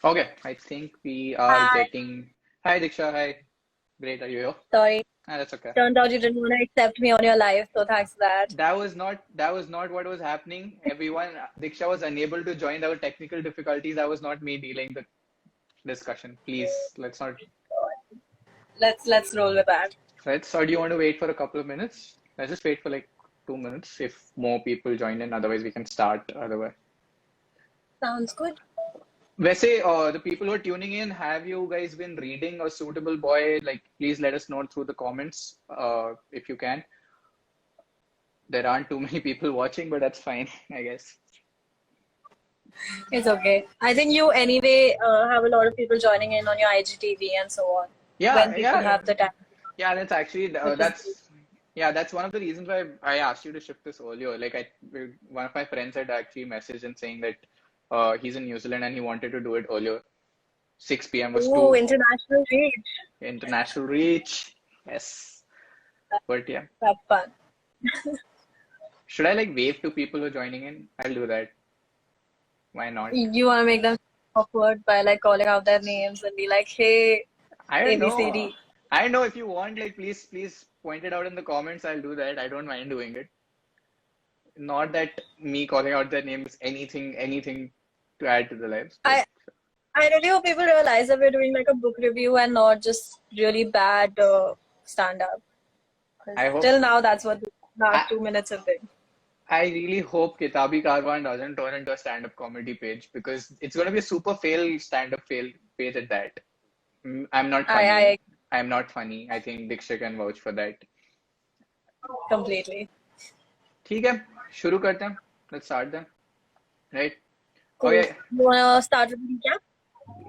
Okay, I think we are Hi, getting. Hi, Diksha. Hi. Great, are you here? sorry. Ah, that's okay. Turned out you didn't want to accept me on your live, so thanks for that. That was not what was happening. Everyone, Diksha was unable to join. There were technical difficulties. That was not me dealing the discussion. Please, let's not. Let's roll with that. Let's. Or do you want to wait for a couple of minutes? Let's just wait for like 2 minutes if more people join in. Otherwise, we can start. Otherwise. Sounds good. वैसे the people who are tuning in, have you guys been reading A Suitable Boy? Like, please let us know through the comments if you can. There aren't too many people watching, but that's fine, I guess. It's okay. I think you anyway have a lot of people joining in on your IGTV and so on when Yeah, people yeah, have the time, yeah. That's actually which is good. that's one of the reasons why I asked you to shift this earlier. Like, one of my friends had actually messaged and saying that he's in New Zealand and he wanted to do it earlier. 6 p.m. was Ooh, too international reach. international reach. Yes, but yeah. That's fun. Should I like wave to people who are joining in? I'll do that. Why not? You want to make them awkward by like calling out their names and be like, hey, I don't know. ABCD. I don't know if you want, like, please point it out in the comments. I'll do that. I don't mind doing it. Not that me calling out their names, anything to add to the lives, but I I really hope people realize that we're doing like a book review and not just really bad stand-up. Because I hope till now, that's what the I last 2 minutes have been. I really hope Kitabi Karwan doesn't turn into a stand-up comedy page because it's gonna be a super fail stand-up fail page at that. I'm not funny. I I'm not funny. I think Diksha can vouch for that. completely. ठीक है, शुरू करते हैं. Let's start then, right? Cool. Okay. You wanna start with the recap?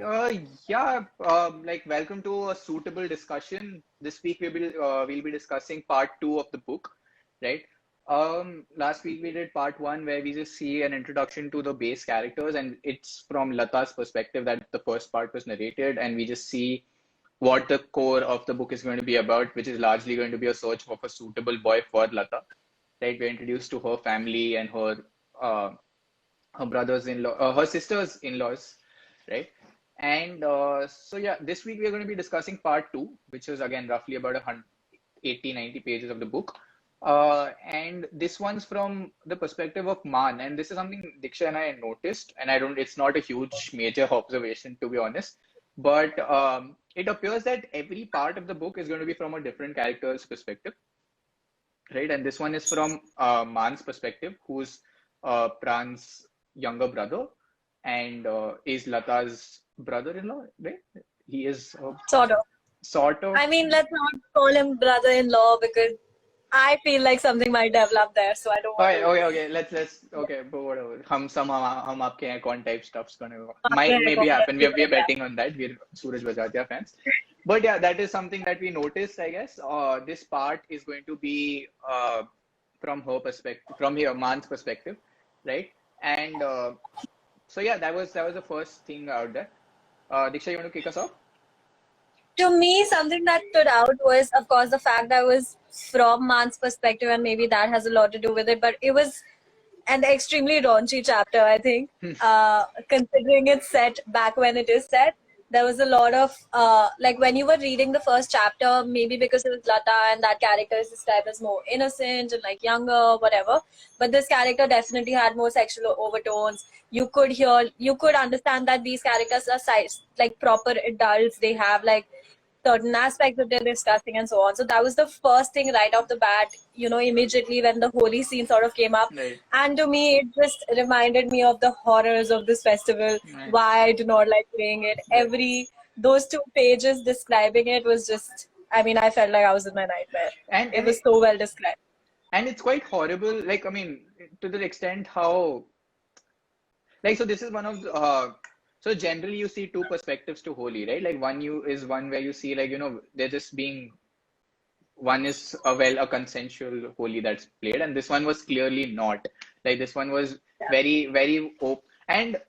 Uh, yeah, like welcome to A Suitable Discussion. This week we'll be discussing part two of the book, right? Last week we did part one where we just see an introduction to the base characters, and it's from Lata's perspective that the first part was narrated, and we just see what the core of the book is going to be about, which is largely going to be a search of a suitable boy for Lata, right? We're introduced to her family and uh, her brothers-in-law, her sisters-in-laws, right? And so yeah, this week we're going to be discussing part two, which is again roughly about 80, 90 pages of the book. And this one's from the perspective of Man, and this is something Diksha and I noticed, and I don't, it's not a huge major observation to be honest, but it appears that every part of the book is going to be from a different character's perspective, right? And this one is from Man's perspective, who's Pran's younger brother and is Lata's brother-in-law, right? He is Sort of. sort of. I mean, let's not call him brother-in-law because I feel like something might develop there, so I don't want Okay, to okay, okay. Let's okay, but whatever. हम आपके हैं कौन type stuff's gonna might maybe happen. We're betting on that. We're Suraj Bajatia fans. But yeah, that is something that we noticed, I guess. This part is going to be from her perspective, from here, Man's perspective, right? And so yeah, that was the first thing out there. Diksha, you want to kick us off? to me, something that stood out was, of course, the fact that it was from Man's perspective, and maybe that has a lot to do with it. But it was an extremely raunchy chapter, I think. Considering it's set back when it is set, there was a lot of like when you were reading the first chapter, maybe because it was Lata and that character is described as more innocent and like younger, whatever. But this character definitely had more sexual overtones. You could understand that these characters are like proper adults. They have like certain aspects that they're discussing and so on. So that was the first thing right off the bat, immediately when the holy scene sort of came up. Right, And to me, it just reminded me of the horrors of this festival, right, why I do not like playing it. right. Those 2 pages describing it was just, I mean, I felt like I was in my nightmare. And It and was it, so well described. and it's quite horrible. Like, I mean, to the extent how like, so this is one of the, so generally you see two perspectives to Holi, right? Like, one where you see, like, they're just being, one is a consensual Holi that's played, and this one was clearly not. Like, this one was Yeah. very open. And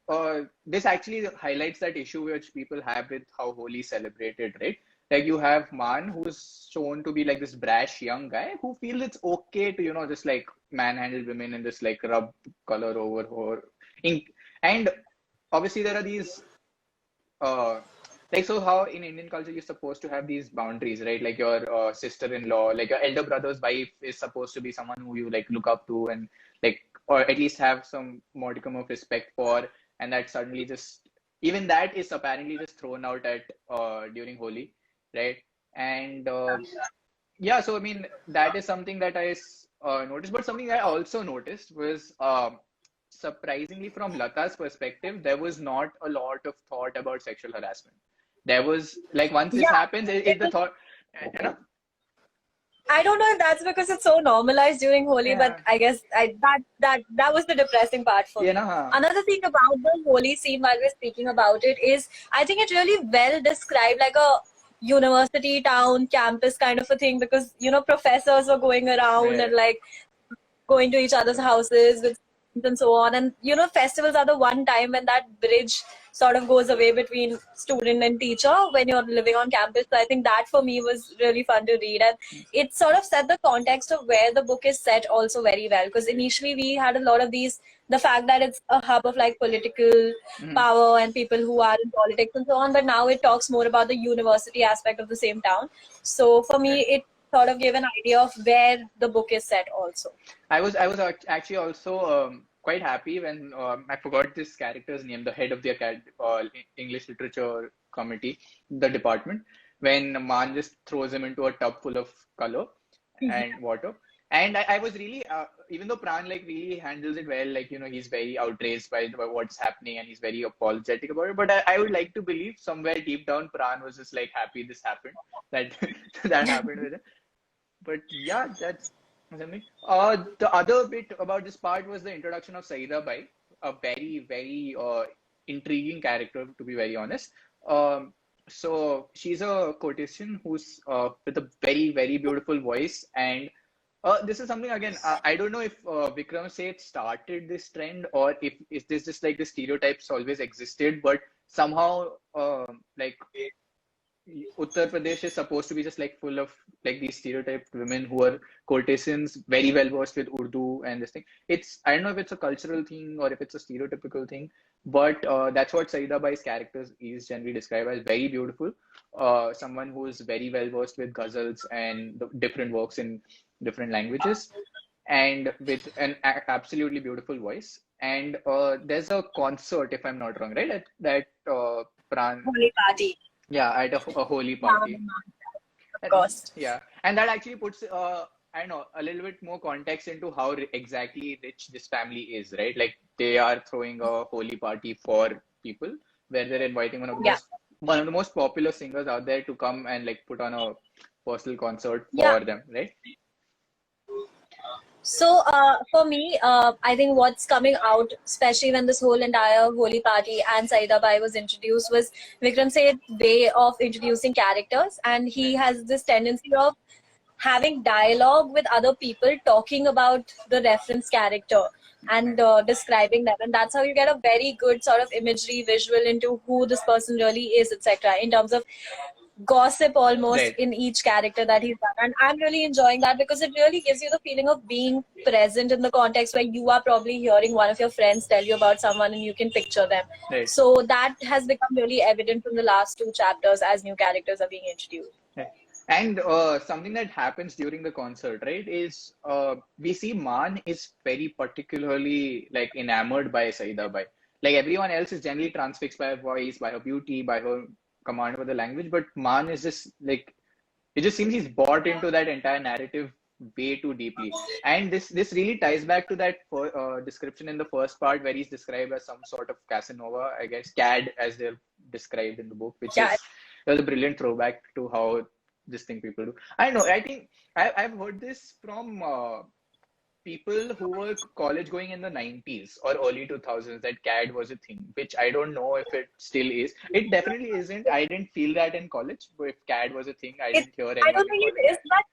this actually highlights that issue which people have with how Holi is celebrated, right? Like, you have Man, who's shown to be like this brash young guy who feels it's okay to, just like manhandle women and just like rub color over her. In, and obviously, there are these like so how in Indian culture you're supposed to have these boundaries, right? Like your sister-in-law, like your elder brother's wife is supposed to be someone who you like look up to and like, or at least have some modicum of respect for, and that suddenly just even that is apparently just thrown out at during Holi, right? And yeah, so I mean that is something that noticed, but something I also noticed was surprisingly from Lata's perspective, there was not a lot of thought about sexual harassment. There was like once this Yeah, happens, it it the was, thought, you know, I don't know if that's because it's so normalized during Holi, but yeah, I guess that was the depressing part for you me. know, Another thing about the Holi scene while we're speaking about it is I think it really well described like a university town campus kind of a thing, because professors were going around and right, like going to each other's houses with and so on. And festivals are the one time when that bridge sort of goes away between student and teacher when you're living on campus. So I think that for me was really fun to read, and it sort of set the context of where the book is set also very well, because initially we had a lot of these, the fact that it's a hub of like political mhm, power and people who are in politics and so on, but now it talks more about the university aspect of the same town. So for me right. it sort of gave an idea of where the book is set also. Actually also quite happy when I forgot this character's name, the head of the English Literature Committee, the department, when Man just throws him into a tub full of color and water. And I was really, even though Pran like really handles it well, like he's very outraged by what's happening and he's very apologetic about it. But I would like to believe somewhere deep down, Pran was just like happy this happened, that that happened with it. But yeah, that's something. The other bit about this part was the introduction of Saida Bai, a very, very intriguing character, to be very honest. So she's a courtesan who's with a very, very beautiful voice, and this is something again. I don't know if Vikram Seth started this trend or if is this just like the stereotypes always existed, but somehow like Uttar Pradesh is supposed to be just like full of like these stereotyped women who are courtesans, very well versed with Urdu and this thing. It's I don't know if it's a cultural thing or if it's a stereotypical thing, but that's what Saida Bai's characters is generally described as very beautiful. Someone who is very well versed with ghazals and the different works in different languages, and with an absolutely beautiful voice. And there's a concert, if I'm not wrong, right? That Pran, Holi party. yeah, at a holy party. Of And course. yeah, and that actually puts I don't know a little bit more context into how exactly rich this family is, right? Like they are throwing a holy party for people where they're inviting Yeah. one of the most popular singers out there to come and like put on a personal concert Yeah. for them, right? So for me, I think what's coming out, especially when this whole entire Holi party and Saida Bai was introduced, was Vikram Seth's way of introducing characters, and he Right. has this tendency of having dialogue with other people, talking about the reference character and describing them, and that's how you get a very good sort of imagery, visual into who this person really is, etc. In terms of gossip almost Right. in each character that he's done. And I'm really enjoying that because it really gives you the feeling of being present in the context where you are probably hearing one of your friends tell you about someone and you can picture them. Right. So that has become really evident from the last two chapters as new characters are being introduced. Right. And something that happens during the concert, right, is we see Man is very particularly like enamored by Saida Bai. Like everyone else is generally transfixed by her voice, by her beauty, by her command over the language, but Man is just like it just seems he's bought into that entire narrative way too deeply. And this really ties back to that description in the first part where he's described as some sort of Casanova, I guess, Cad as they're described in the book, which Yeah. is a brilliant throwback to how this thing people do. I know. I think I've heard this from people who were college going in the 90s or early 2000s that CAD was a thing, which I don't know if it still is. It definitely isn't. I didn't feel that in college, but if CAD was a thing, I It, didn't hear I anyone don't in think college. it is, but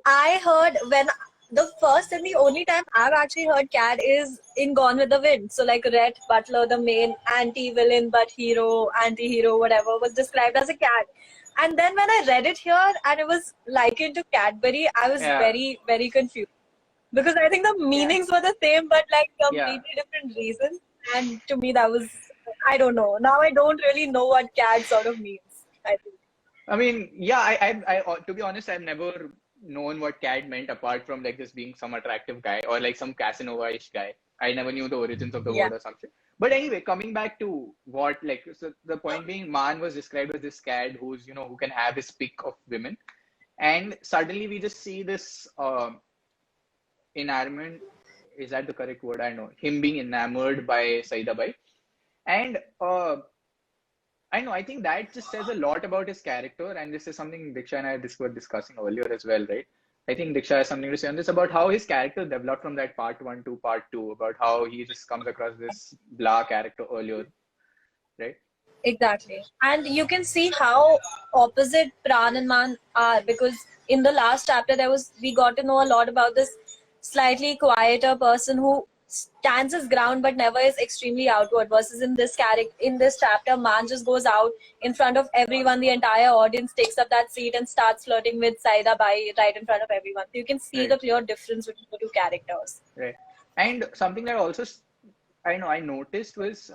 I heard when the first and the only time I've actually heard Cad is in Gone with the Wind. So like Rhett Butler, the main anti-villain but hero, anti-hero, whatever, was described as a cat. And then when I read it here and it was likened to Cadbury, I was Yeah, very, very confused. Because I think the yeah, meanings were the same but like yeah. completely different reasons. And to me that was, I don't know. Now I don't really know what CAD sort of means, I think. I mean, yeah, to be honest, I've never known what CAD meant apart from like just being some attractive guy or like some Casanova-ish guy. I never knew the origins of the Yeah. word or something. But anyway, coming back to what, like, so the point being, Man was described as this CAD who's, who can have his pick of women. And suddenly we just see this enamorment. Is that the correct word? I know. Him being enamored by Saida Bai. And I know, I think that just says a lot about his character, and this is something Diksha and I were discussing earlier as well, right? I think Diksha has something to say on this about how his character developed from that part one to part two, about how he just comes across this blah character earlier, right? Exactly. And you can see how opposite Pran and Man are, because in the last chapter we got to know a lot about this slightly quieter person who stands his ground but never is extremely outward, versus in this chapter, Man just goes out in front of everyone. The entire audience takes up that seat and starts flirting with Saida Bai right in front of everyone. So you can see Right, the clear difference between the two characters. right. And something that also I noticed was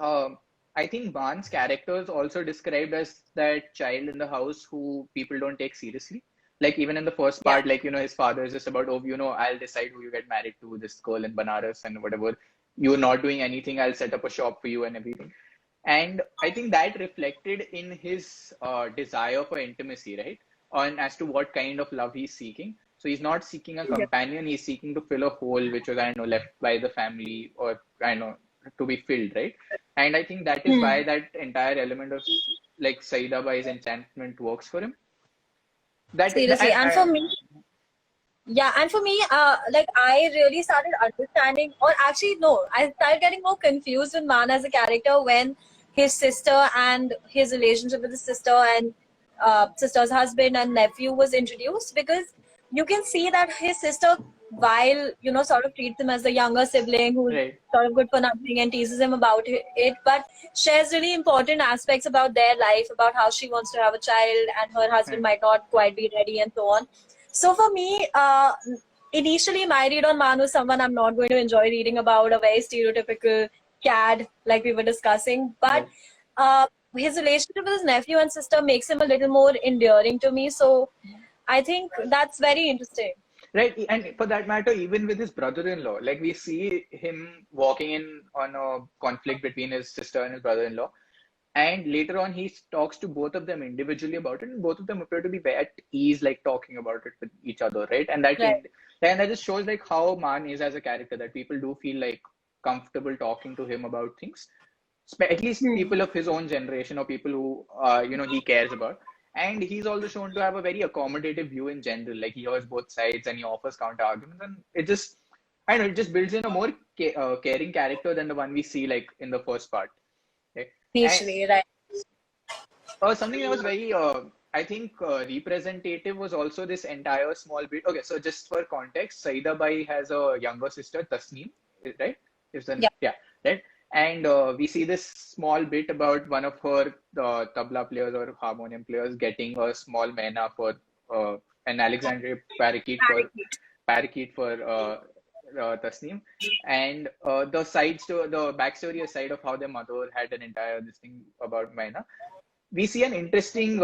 I think Ban's character is also described as that child in the house who people don't take seriously. Like even in the first Yeah. part, like his father is just about, oh, I'll decide who you get married to, this girl in Banaras and whatever. You're not doing anything, I'll set up a shop for you and everything. And I think that reflected in his desire for intimacy, right? On as to what kind of love he's seeking. So he's not seeking a Yeah. companion, he's seeking to fill a hole which was, I don't know, left by the family, or I don't know, to be filled, right? And I think that is Hmm. why that entire element of like Saida Bai's enchantment works for him. That Seriously. And for me, like I really started understanding, or actually, no, I started getting more confused with Man as a character when his sister and his relationship with his sister and sister's husband and nephew was introduced, because you can see that his sister, while sort of treats him as the younger sibling who's right, sort of good for nothing and teases him about it, but shares really important aspects about their life, about how she wants to have a child and her husband right, might not quite be ready and so on. So for me, initially my read on Man was someone I'm not going to enjoy reading about, a very stereotypical CAD, like we were discussing. But right. his relationship with his nephew and sister makes him a little more endearing to me. So I think that's very interesting. Right, and for that matter, even with his brother-in-law, like we see him walking in on a conflict between his sister and his brother-in-law, and later on he talks to both of them individually about it, and both of them appear to be at ease, like talking about it with each other, right? Right. And that just shows like how Man is as a character, that people do feel like comfortable talking to him about things, at least Hmm. people of his own generation or people who he cares about. And he's also shown to have a very accommodative view in general. Like he hears both sides and he offers counter arguments, and it just I don't know, it just builds in a more caring character than the one we see like in the first part. Okay? And Initially, right. something that was very I think representative was also this entire small bit. Okay, so just for context, Saida Bai has a younger sister, Tasneem, right? Is then Yeah. Yeah, right. And we see this small bit about one of her tabla players or harmonium players getting a small mena for an Alexandria parakeet for Tasneem, and the backstory aside of how their mother had an entire this thing about Maina, we see an interesting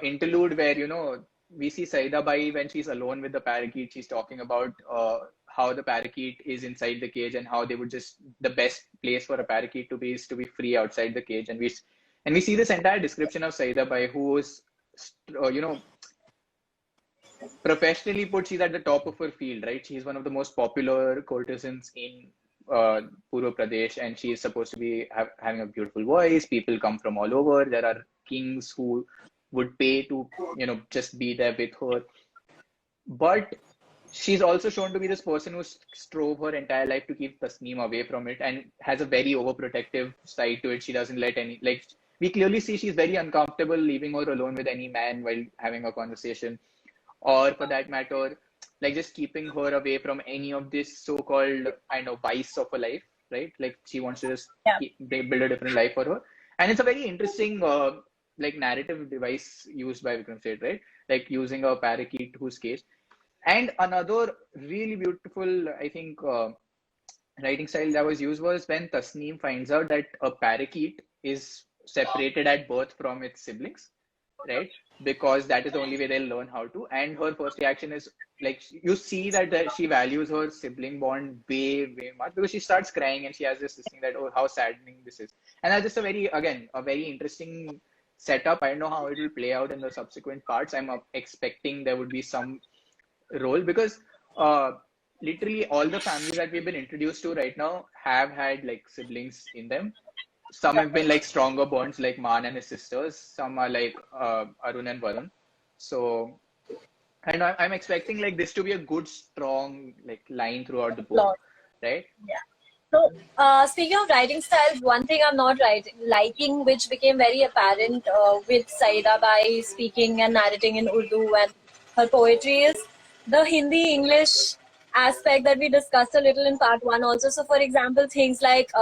interlude where we see Saida Bai when she's alone with the parakeet. She's talking about how the parakeet is inside the cage and how they would just the best place for a parakeet to be is to be free outside the cage. And we see this entire description of Saida Bai, who is professionally put, she's at the top of her field, right? She's one of the most popular courtesans in Purva Pradesh, and she is supposed to be having a beautiful voice. People come from all over. There are kings who would pay to, just be there with her. But she's also shown to be this person who strove her entire life to keep Tasneem away from it and has a very overprotective side to it. She doesn't let we clearly see she's very uncomfortable leaving her alone with any man while having a conversation, or for that matter, like just keeping her away from any of this so-called, I know, vice of a life, right? Like she wants to just Yeah. build a different life for her. And it's a very interesting like narrative device used by Vikram Seth, right? Like using a parakeet who's caged. And another really beautiful, I think, writing style that was used was when Tasneem finds out that a parakeet is separated at birth from its siblings, right? Because that is the only way they'll learn how to. And her first reaction is like you see that she values her sibling bond way, way much because she starts crying and she has this thing that, oh, how saddening this is. And that's just a very interesting setup. I don't know how it will play out in the subsequent parts. I'm expecting there would be some role because uh, literally all the families that we've been introduced to right now have had like siblings in them. Some have been like stronger bonds, like Man and his sisters. Some are like Arun and Varun. So, and I'm expecting like this to be a good, strong like line throughout the book, Plot. right? Yeah. So, speaking of writing styles, one thing I'm not liking, which became very apparent with Saida Bai speaking and narrating in Urdu and her poetry, is the Hindi English aspect that we discussed a little in part one also. So, for example, things like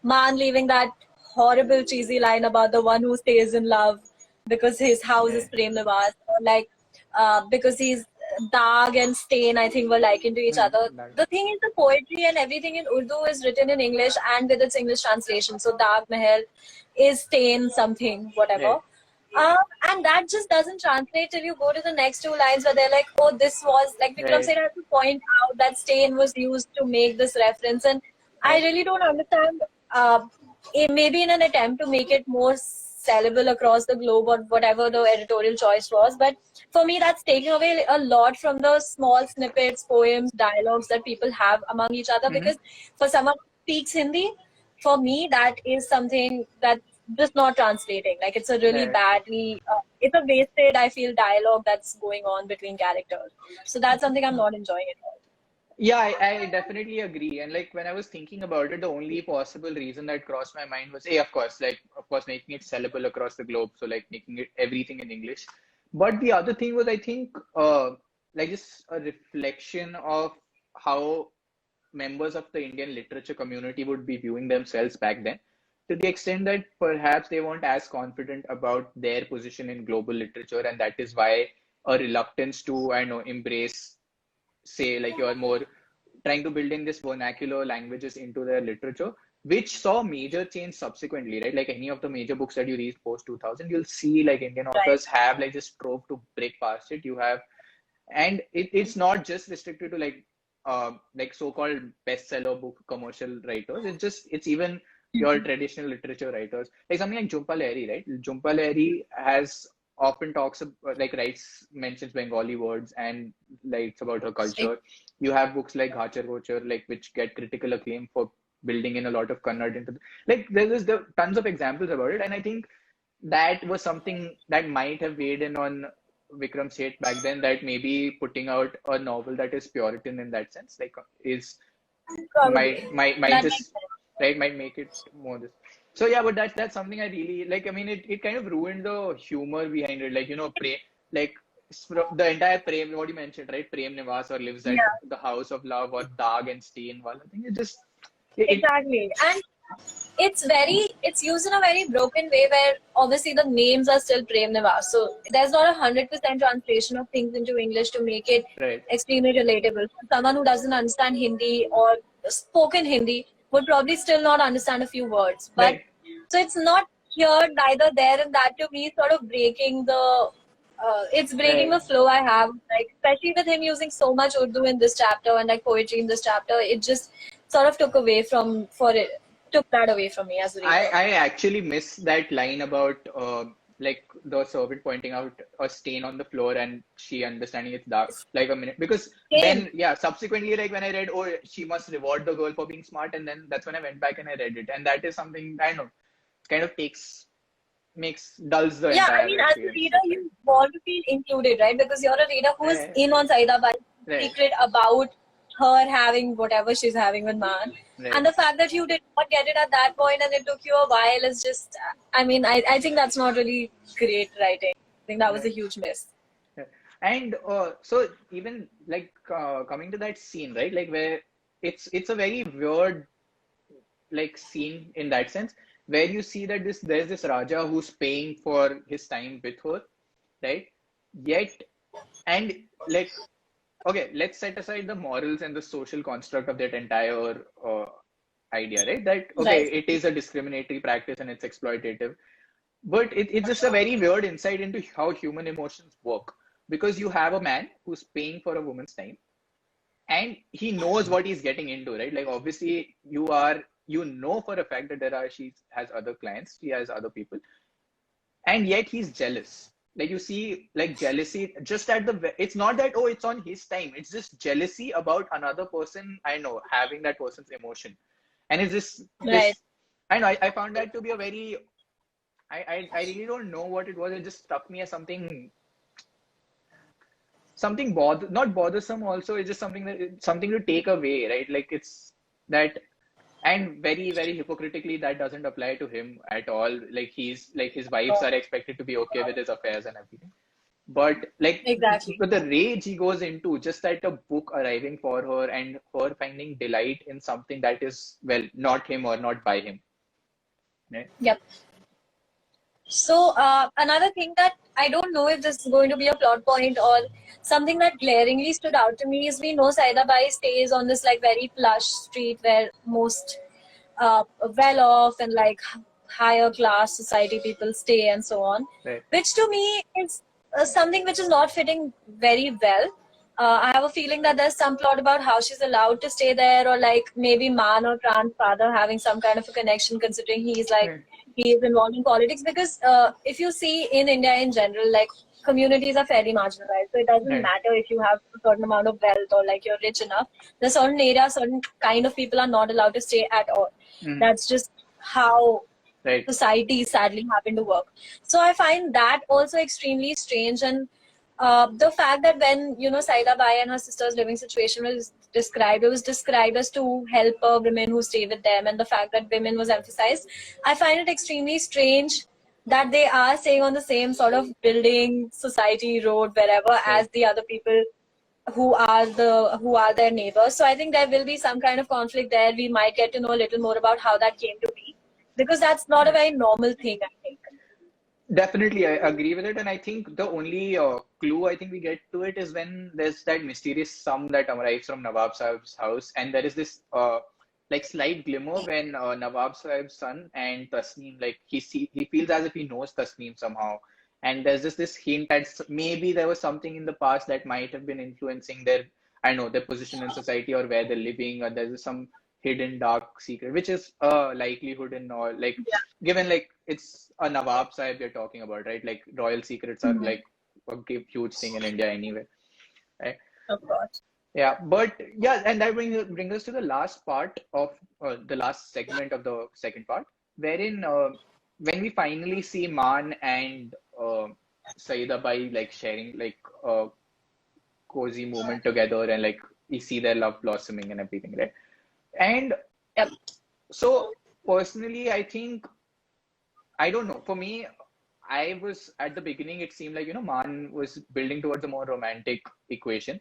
Man leaving that horrible cheesy line about the one who stays in love because his house Yeah. is Prem Nivas, or like because he's Dag and Stain, I think, were likened to each other. The thing is, the poetry and everything in Urdu is written in English and with its English translation. So Dag Mahal is Stain something, whatever. Right. And that just doesn't translate till you go to the next two lines where they're like, oh, this was, like Vikram Right. said, I have to point out that Stain was used to make this reference. And I And really don't understand, maybe in an attempt to make it more sellable across the globe or whatever the editorial choice was. But for me, that's taking away a lot from the small snippets, poems, dialogues that people have among each other. mhm. Because for someone who speaks Hindi, for me, that is something that just not translating. Like it's a really Right. badly, it's a wasted, I feel, dialogue that's going on between characters. So that's something I'm not enjoying at all. Yeah, I definitely agree. And like when I was thinking about it, the only possible reason that crossed my mind was, of course, making it sellable across the globe. So like making it everything in English. But the other thing was, I think, like just a reflection of how members of the Indian literature community would be viewing themselves back then, to the extent that perhaps they weren't as confident about their position in global literature, and that is why a reluctance to, I know, embrace, say, like you're more trying to build in this vernacular languages into their literature, which saw major change subsequently, right? Like any of the major books that you read post 2000, you'll see like Indian Right. authors have like just strove to break past it. You have, and it's not just restricted to like so-called bestseller book commercial writers. It's even your traditional literature writers, like something like Jhumpa Lahiri, right? Jhumpa Lahiri has often talks about, like writes, mentions Bengali words and like it's about her culture. You have books like Ghachar Ghochar, like which get critical acclaim for building in a lot of Kannada into like there tons of examples about it, and I think that was something that might have weighed in on Vikram Seth back then, that maybe putting out a novel that is Puritan in that sense, like is Probably. might That makes just, sense. right, might make it more this. So yeah, but that's something I really like. I mean, it kind of ruined the humor behind it. Like, like the entire Prem, what you mentioned, right? Prem Nivas or lives at Yeah, the house of love or Dag and Stain. Well, I think it exactly. And it's used in a very broken way where obviously the names are still Prem Nivas. So there's not 100% translation of things into English to make it right, extremely relatable. Someone who doesn't understand Hindi or spoken Hindi would probably still not understand a few words. But right, so it's not here, neither there, and that to me is sort of breaking the. It's breaking the right. flow I have, like especially with him using so much Urdu in this chapter and like poetry in this chapter. It just sort of took that away from me as a reader. I actually miss that line about like the servant pointing out a stain on the floor and she understanding it's dark, like a minute, because Same. then yeah, subsequently, like when I read, oh, she must reward the girl for being smart, and then that's when I went back and I read it, and that is something I know kind of makes dulls the Yeah, I entire mean, as a experience. reader, you want to feel included, right? Because you're a reader who is Right, in on Saida Bai's right, secret about her having whatever she's having with Man. right. And the fact that you did not get it at that point and it took you a while is just, I mean, I think that's not really great writing. I think that was a Right. huge miss. Yeah. And so even like coming to that scene, right? Like where it's a very weird like scene in that sense, where you see that there's this Raja who's paying for his time with her, right? Yet, and like, okay, let's set aside the morals and the social construct of that entire idea, right? That okay, Right. it is a discriminatory practice and it's exploitative, but it's just a very weird insight into how human emotions work. Because you have a man who's paying for a woman's time, and he knows what he's getting into, right? Like obviously you know for a fact that she has other clients, she has other people, and yet he's jealous. Like you see, like jealousy just at it's not that, oh, it's on his time, it's just jealousy about another person, I know, having that person's emotion. And it's just Right. this, I know, I found that to be a very, I really don't know what it was. It just struck me as something not bothersome also. It's just something to take away, right? Like it's that, and very, very hypocritically, that doesn't apply to him at all. Like he's like, his wives are expected to be okay with his affairs and everything. But like Exactly. the rage he goes into just at a book arriving for her and her finding delight in something that is, well, not him or not by him. Right? Yep. So another thing that I don't know if this is going to be a plot point or something that glaringly stood out to me is we know Saida Bai stays on this like very plush street where most well off and like higher class society people stay and so on, Right. which to me is something which is not fitting very well. I have a feeling that there's some plot about how she's allowed to stay there, or like maybe man or trans father having some kind of a connection, considering Right. he is involved in politics. Because if you see in India in general, like communities are fairly marginalized, so it doesn't Right. matter if you have a certain amount of wealth or like you're rich enough. There's certain areas, certain kind of people are not allowed to stay at all. Mhm. That's just how Right. society sadly happen to work. So I find that also extremely strange. And the fact that when Saida Bai and her sister's living situation was described, it was described as to help women who stay with them, and the fact that women was emphasized. I find it extremely strange that they are staying on the same sort of building, society, road, wherever, Right. as the other people who are their neighbors. So I think there will be some kind of conflict there. We might get to know a little more about how that came to be, because that's not a Right. very normal thing, I think. Definitely, I agree with it. And I think the only clue I think we get to it is when there's that mysterious sum that arrives from Nawab Sahib's house. And there is this like slight glimmer when Nawab Sahib's son and Tasneem, like he feels as if he knows Tasneem somehow. And there's just this hint that maybe there was something in the past that might have been influencing their, I know, their position in society or where they're living, or there's some hidden dark secret, which is a likelihood in all. Like given like it's a Nawab Sahib you're talking about, right? Like royal secrets are Mhm. like a huge thing in India anyway, right? Of course. Yeah, but yeah, and that brings us to the last part of the last segment of the second part, wherein when we finally see Man and Saida Bai like sharing like a cozy moment together, and like we see their love blossoming and everything, right? And Yep. so personally, I think, I don't know. For me, I was at the beginning, it seemed like, Man was building towards a more romantic equation.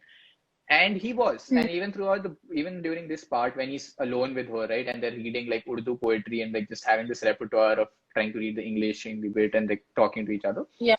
And he was. Hmm. And even throughout even during this part when he's alone with her, right? And they're reading like Urdu poetry and like just having this repertoire of trying to read the English in the bit and like talking to each other. Yeah.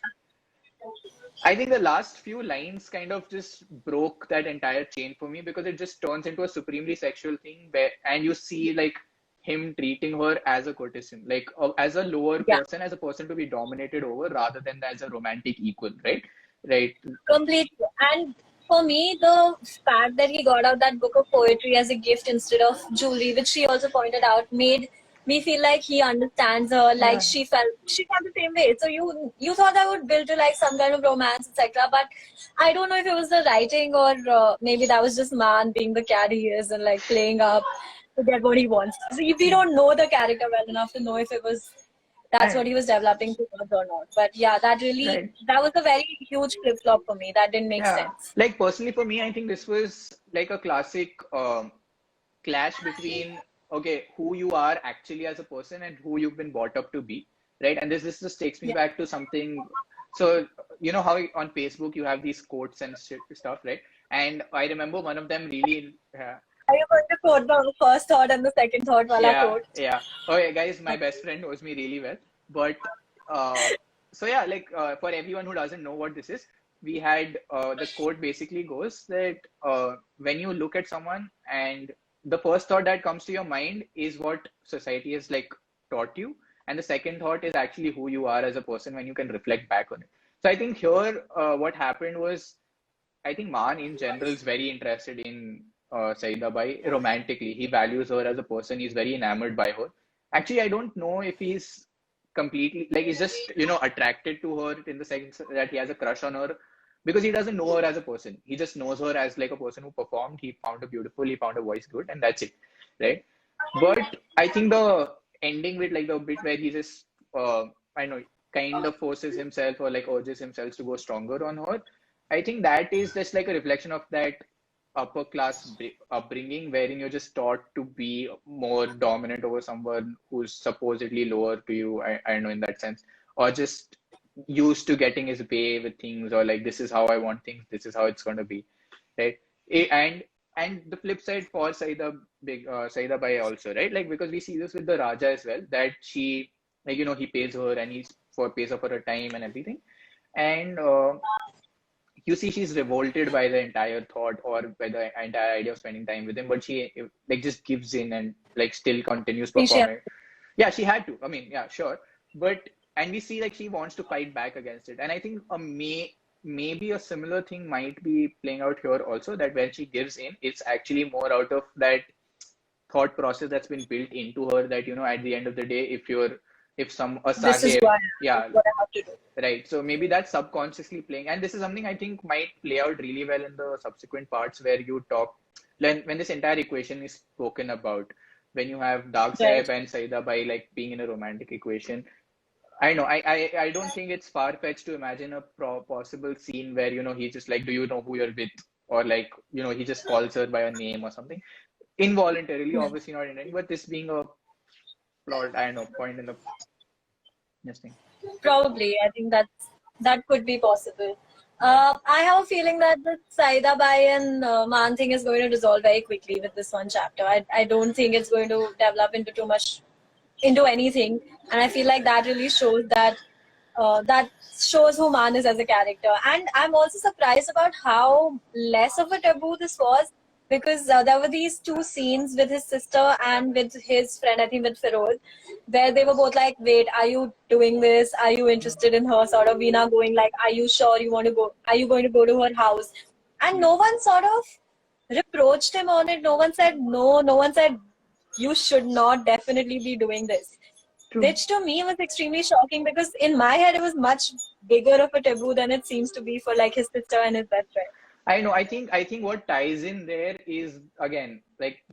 I think the last few lines kind of just broke that entire chain for me, because it just turns into a supremely sexual thing where, and you see like him treating her as a courtesan, like as a lower Yeah. person, as a person to be dominated over rather than as a romantic equal, right? Right. Completely. And for me, the fact that he got out that book of poetry as a gift instead of jewelry, which she also pointed out, made me feel like he understands her. Like Yeah. she felt the same way. So you thought I would build to like some kind of romance, etc. But I don't know if it was the writing or maybe that was just man being the cat he is and like playing up to get what he wants. So we don't know the character well enough to know if it was that's what Right. he was developing towards or not. But yeah, Right. that was a very huge flip flop for me. That didn't make Yeah. sense. Like personally for me, I think this was like a classic clash between, okay, who you are actually as a person and who you've been brought up to be, right? And this just takes me Yeah. back to something. So you know how on Facebook you have these quotes and shit stuff, right? And I remember one of them really, Are you going to quote the first thought and the second thought wala yeah, quote? yeah. Okay, guys, my Okay. best friend knows me really well. But so yeah, like for everyone who doesn't know what this is, we had the quote basically goes that when you look at someone and the first thought that comes to your mind is what society has like taught you, and the second thought is actually who you are as a person when you can reflect back on it. So I think here, what happened was, I think Maan in general is very interested in Saida Bai romantically. He values her as a person. He's very enamored by her. Actually, I don't know if he's completely like he's just attracted to her in the sense that he has a crush on her because he doesn't know her as a person. He just knows her as like a person who performed. He found her beautiful. He found her voice good, and that's it, right? But I think the ending with like the bit where he just I know kind of forces himself or like urges himself to go stronger on her. I think that is just like a reflection of that upper class upbringing wherein you're just taught to be more dominant over someone who's supposedly lower to you. I don't know in that sense, or just used to getting his way with things, or like this is how I want things, this is how it's going to be, right? And the flip side for Saida Bai also, right? Like because we see this with the Raja as well, that she like he pays her and he's for pays her for her time and everything, and you see she's revolted by the entire thought or by the entire idea of spending time with him, but she like just gives in and like still continues performing. Yeah, she had to. I mean, yeah, sure. But and we see like she wants to fight back against it. And I think maybe a similar thing might be playing out here also, that when she gives in, it's actually more out of that thought process that's been built into her that, at the end of the day, if some a This is Sahib, why yeah, what I have to do. right. So maybe that's subconsciously playing. And this is something I think might play out really well in the subsequent parts where you talk, when this entire equation is spoken about, when you have Dark Right. Saib and Saida Bai like being in a romantic equation. I know. I don't think it's far-fetched to imagine a possible scene where, he's just like, do you know who you're with? Or like, he just calls her by a name or something. Involuntarily, Hmm. obviously not intending, but this being a plot, I don't know, point in the this thing. Probably, I think that could be possible. Right. I have a feeling that the Saida Bai and Man thing is going to resolve very quickly with this one chapter. I don't think it's going to develop into too much into anything, and I feel like that really shows that shows who Man is as a character. And I'm also surprised about how less of a taboo this was, because there were these two scenes with his sister and with his friend, I think with Feroz, where they were both like, wait, are you doing this? Are you interested in her? Sort of Veena going like, are you sure you want to go? Are you going to go to her house? And Hmm. no one sort of reproached him on it. No one said no. No one said you should not definitely be doing this. True. Which to me was extremely shocking, because in my head it was much bigger of a taboo than it seems to be for like his sister and his best friend. I know. I think what ties in there is again like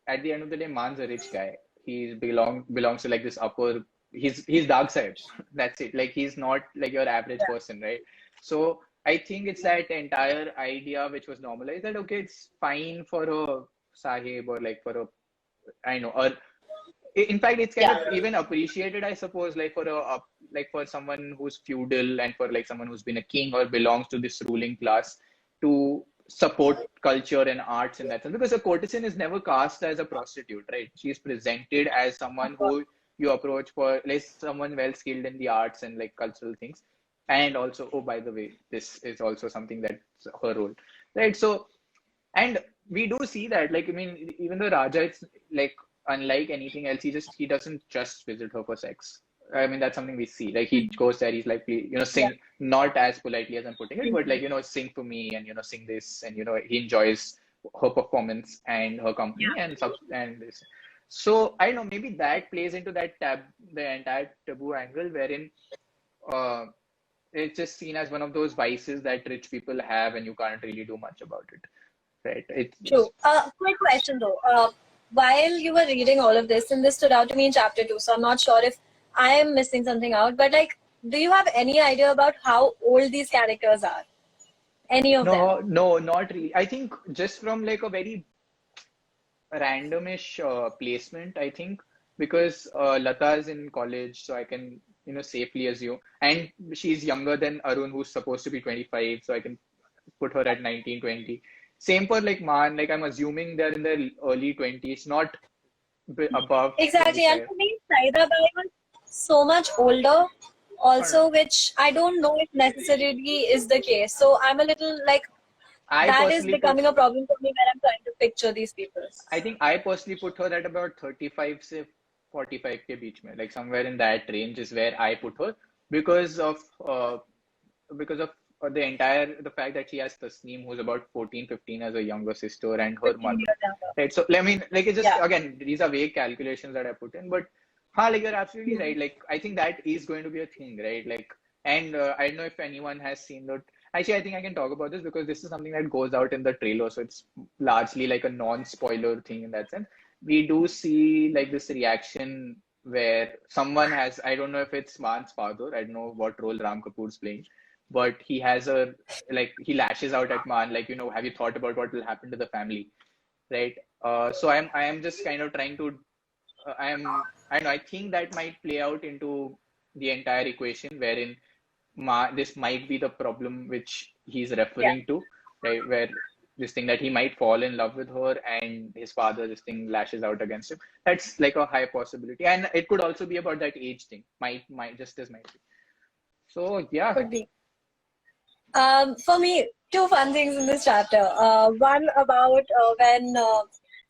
at the end of the day, Man's a rich guy. He belongs to like this upper. He's dark side. That's it. Like he's not like your average person, right? So I think it's that entire idea which was normalized that okay, it's fine for a sahib or like for a I know or in fact it's kind Yeah. of even appreciated I suppose like for like for someone who's feudal and for like someone who's been a king or belongs to this ruling class to support culture and arts in that sense, because a courtesan is never cast as a prostitute, right? She's presented as someone who you approach for like someone well skilled in the arts and like cultural things, and also oh by the way this is also something that's her role, right? So and we do see that, like, I mean, even the Raja, it's like unlike anything else, he doesn't just visit her for sex. I mean, that's something we see. Like he goes there, he's like, Yeah. sing not as politely as I'm putting it, but like, sing for me and sing this, and he enjoys her performance and her company and this. So I don't know, maybe that plays into the entire taboo angle wherein uh it's just seen as one of those vices that rich people have and you can't really do much about it. Right. True. Quick question though. While you were reading all of this, and this stood out to me in chapter 2, so I'm not sure if I am missing something out, but like, do you have any idea about how old these characters are? Any of them? no, not really. I think just from like a very randomish placement, I think, because Lata is in college, so I can, safely assume. And she's younger than Arun, who's supposed to be 25, so I can put her at 19, 20. Same for like Man, like I'm assuming they're in their early 20s, not above Exactly. And 25. for me, Saida Bai was so much older, Alright. also, which I don't know if necessarily is the case. So I'm a little like, I That is personally put, becoming a problem for me when I'm trying to picture these people. I think I personally put her at about 35 से 45 के बीच में, like somewhere in that range is where I put her because of because of the fact that she has Tasneem, who's about 14, 15 as a younger sister, and her 15 mother. years younger. Right. So I mean, like it's just Yeah. again, these are vague calculations that I put in, but like you're absolutely right. Like I think that is going to be a thing, right? Like, and I don't know if anyone has seen that. Actually, I think I can talk about this because this is something that goes out in the trailer, so it's largely like a non-spoiler thing in that sense. We do see like this reaction where someone has, I don't know if it's Man's father, I don't know what role Ram Kapoor's playing, but he has a, like, he lashes out at Man, like, have you thought about what will happen to the family, right? So I am just kind of trying to, I don't know, I think that might play out into the entire equation wherein this might be the problem which he's Yeah. referring to, right? Where this thing that he might fall in love with her and his father, this thing lashes out against him. That's like a high possibility. And it could also be about that age thing. Might just as might be. So yeah. Could be. For me, two fun things in this chapter. One about when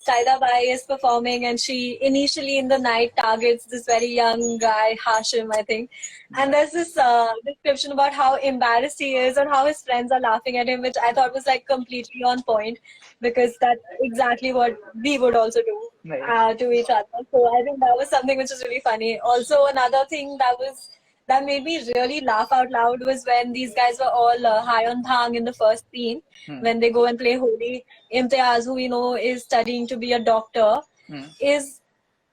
Saida Bai is performing and she initially in the night targets this very young guy, Hashim, I think. And there's this description about how embarrassed he is and how his friends are laughing at him, which I thought was like completely on point because that's exactly what we would also do Right. to each other. So I think that was something which was really funny. Also, another thing that made me really laugh out loud was when these guys were all high on bhang in the first scene Hmm. when they go and play Holi. Imtiaz, who we know is studying to be a doctor, Hmm. is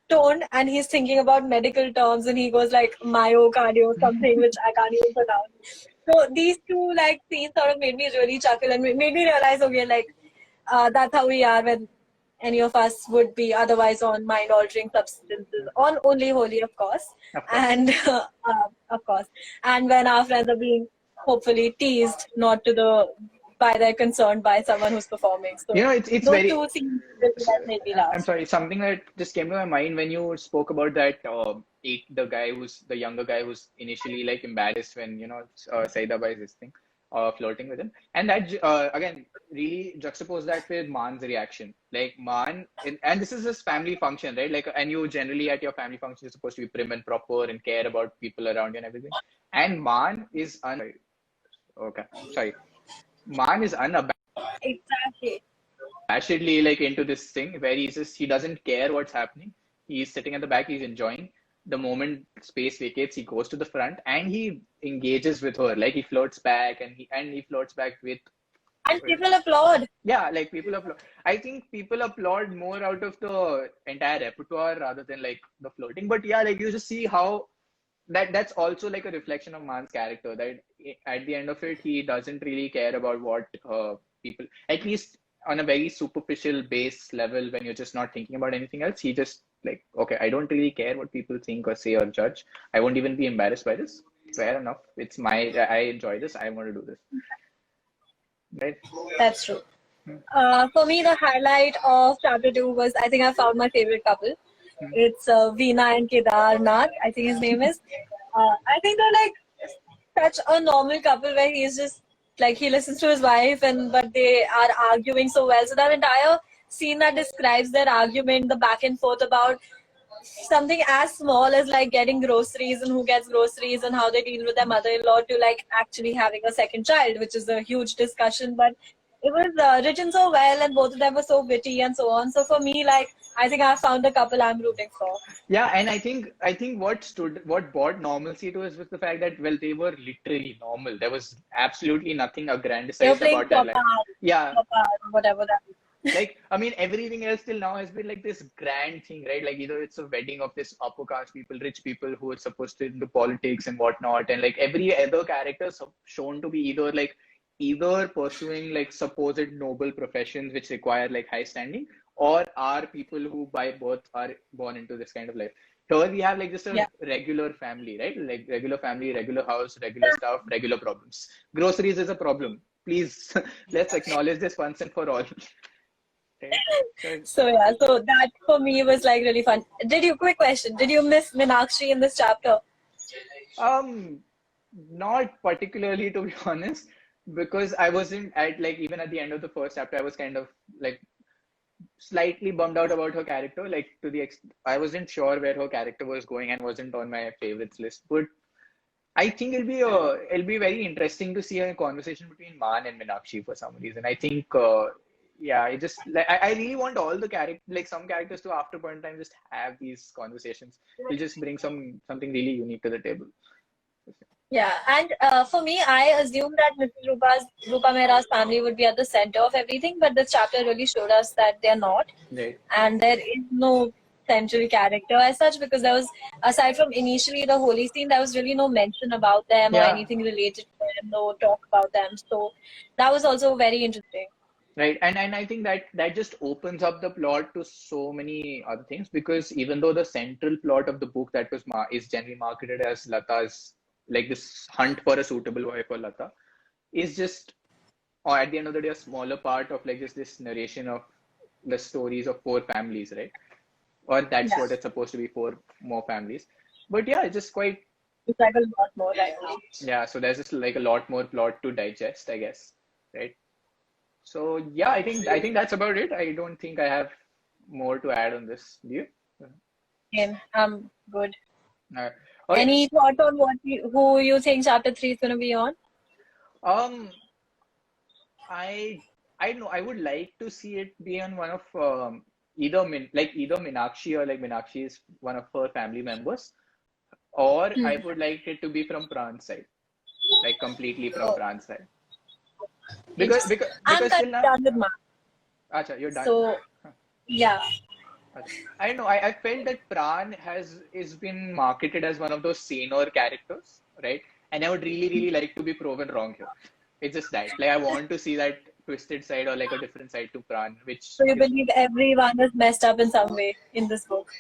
stoned and he's thinking about medical terms and he goes like myocardio something which I can't even pronounce. So these two like scenes sort of made me really chuckle and made me realize, okay, like that's how we are when any of us would be otherwise on mind altering substances on only Holi, of course, Of course. and of course, and when our friends are being hopefully teased not to the by their concern by someone who's performing. So It's those very. two scenes really that made me I'm laugh. sorry, something that just came to my mind when you spoke about that the younger guy who's initially like embarrassed when Saida Bai is this thing, flirting with him, and that again really juxtapose that with Man's reaction. Like and this is his family function, right? Like, and you generally at your family function you're supposed to be prim and proper and care about people around you and everything. And Man is okay, sorry, Man is unabashed Exactly. Ashedly like into this thing where he doesn't care what's happening. He's sitting at the back, he's enjoying. The moment space vacates, he goes to the front and he engages with her. Like he flirts back and he flirts back with And people applaud. yeah, like people applaud. I think people applaud more out of the entire repertoire rather than like the flirting. But yeah, like you just see how that's also like a reflection of Man's character. That at the end of it, he doesn't really care about what people, at least on a very superficial base level, when you're just not thinking about anything else. He just like, okay, I don't really care what people think or say or judge. I won't even be embarrassed by this. Fair enough. I enjoy this. I want to do this. Right? That's true. For me, the highlight of chapter 2 was I think I found my favorite couple. It's Veena and Kedarnath, I think his name is. I think they're like such a normal couple where he's just like he listens to his wife but they are arguing so well. So that entire scene that describes their argument, the back and forth about something as small as like getting groceries and who gets groceries and how they deal with their mother-in-law to like actually having a second child, which is a huge discussion. But it was written so well and both of them were so witty and so on. So for me, like I think I found the couple I'm rooting for. Yeah, and I think what brought normalcy to us was the fact that well they were literally normal. There was absolutely nothing They were aggrandized playing about their life. Yeah, whatever that is. like I mean everything else till now has been like this grand thing, right? Like either it's a wedding of this upper caste people, rich people who are supposed to into politics and whatnot, and like every other character shown to be either pursuing like supposed noble professions which require like high standing, or are people who by birth are born into this kind of life. Here we have like just a Yeah. regular family, right? Like regular family, regular house, regular stuff, regular problems. Groceries is a problem. Please, let's acknowledge this once and for all. Right? So, So yeah, so that for me was like really fun. Quick question, did you miss Meenakshi in this chapter? not particularly to be honest. because I wasn't at like even at the end of the first chapter, I was kind of like slightly bummed out about her character. Like I wasn't sure where her character was going and wasn't on my favorites list. But I think it'll be very interesting to see a conversation between Man and Meenakshi for some reason. I think yeah, I just like I really want all the character like some characters to after point in time just have these conversations. It'll just bring something really unique to the table. Yeah, and for me, I assumed that Mrs. Rupa Mehra's family would be at the center of everything, but this chapter really showed us that they're not, Right. and there is no central character as such, because there was, aside from initially the holy scene, there was really no mention about them or Yeah. anything related to them, no talk about them. So that was also very interesting. Right. And I think that just opens up the plot to so many other things because even though the central plot of the book that is generally marketed as Lata's like this hunt for a suitable wife for Lata is just or at the end of the day a smaller part of like just this narration of the stories of four families, right? Or that's Yeah. what it's supposed to be, four more families. But yeah, it's just quite It's like a lot more right now. yeah, so there's just like a lot more plot to digest, I guess. Right. So yeah, I think that's about it. I don't think I have more to add on this. Do you? Again, good. Okay. Any thought on who you think chapter 3 is going to be on? I don't know. I would like to see it be on one of either Meenakshi or like Meenakshi is one of her family members, or I would like it to be from Pran's side, like completely from Pran's side. Because I'm till kind now, of done with Mark. Acha, you're done. So, yeah. I don't know. I felt that Pran is been marketed as one of those saner characters, right? And I would really like to be proven wrong here. It's just that. Like I want to see that twisted side or like a different side to Pran, which So you believe everyone is messed up in some way in this book?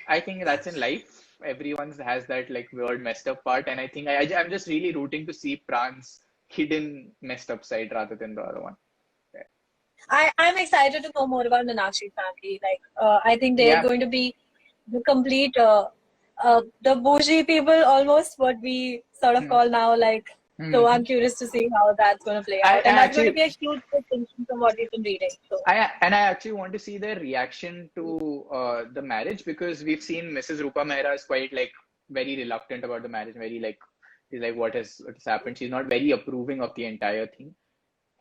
I think that's in life. Everyone has that like weird messed up part, and I think I'm just really rooting to see Pran's hidden messed up side rather than the other one. I'm excited to know more about Meenakshi's family. Like, I think they're Yeah. going to be the complete, the bougie people, almost what we sort of call now. Like, so I'm curious to see how that's going to play out, and that's going to be a huge distinction from what we've been reading. So I actually want to see their reaction to the marriage because we've seen Mrs. Rupa Mehra is quite like very reluctant about the marriage, very like she's like what has happened. She's not very approving of the entire thing.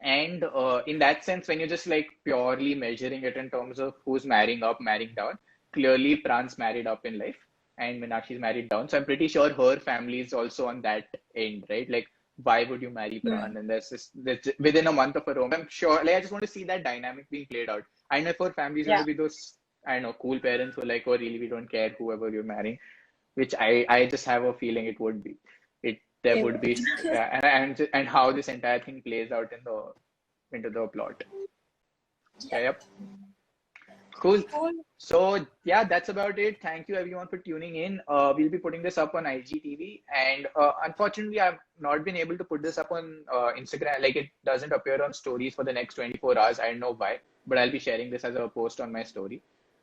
And in that sense, when you're just like purely measuring it in terms of who's marrying up, marrying down, clearly Pran's married up in life and Meenakshi's married down. So I'm pretty sure her family is also on that end, right? Like, why would you marry Pran? And there's within a month of a romance. I'm sure, like, I just want to see that dynamic being played out. I know if her family's going to be those, I don't know, cool parents who are like, oh, really, we don't care whoever you're marrying, which I just have a feeling it would be. There would be, yeah, and how this entire thing plays out into the plot. Yeah, yep. Cool. So yeah, that's about it. Thank you everyone for tuning in. We'll be putting this up on IGTV, and unfortunately, I've not been able to put this up on Instagram. Like it doesn't appear on stories for the next 24 hours. I don't know why, but I'll be sharing this as a post on my story.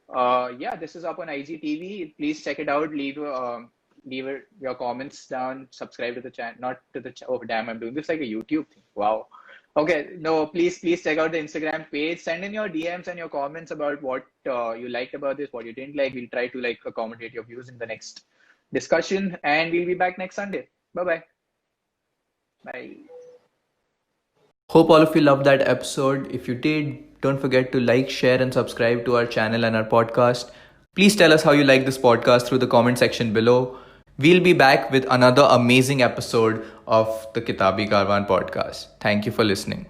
Yeah, this is up on IGTV. Please check it out. Leave your comments down, subscribe to the channel, not to the oh damn, I'm doing this like a YouTube thing. Wow. Okay, no, please check out the Instagram page. Send in your DMs and your comments about what you liked about this, what you didn't like. We'll try to like accommodate your views in the next discussion, and we'll be back next Sunday. Bye. Hope all of you loved that episode. If you did, don't forget to like, share, and subscribe to our channel and our podcast. Please tell us how you like this podcast through the comment section below. We'll be back with another amazing episode of the Kitabi Karwan podcast. Thank you for listening.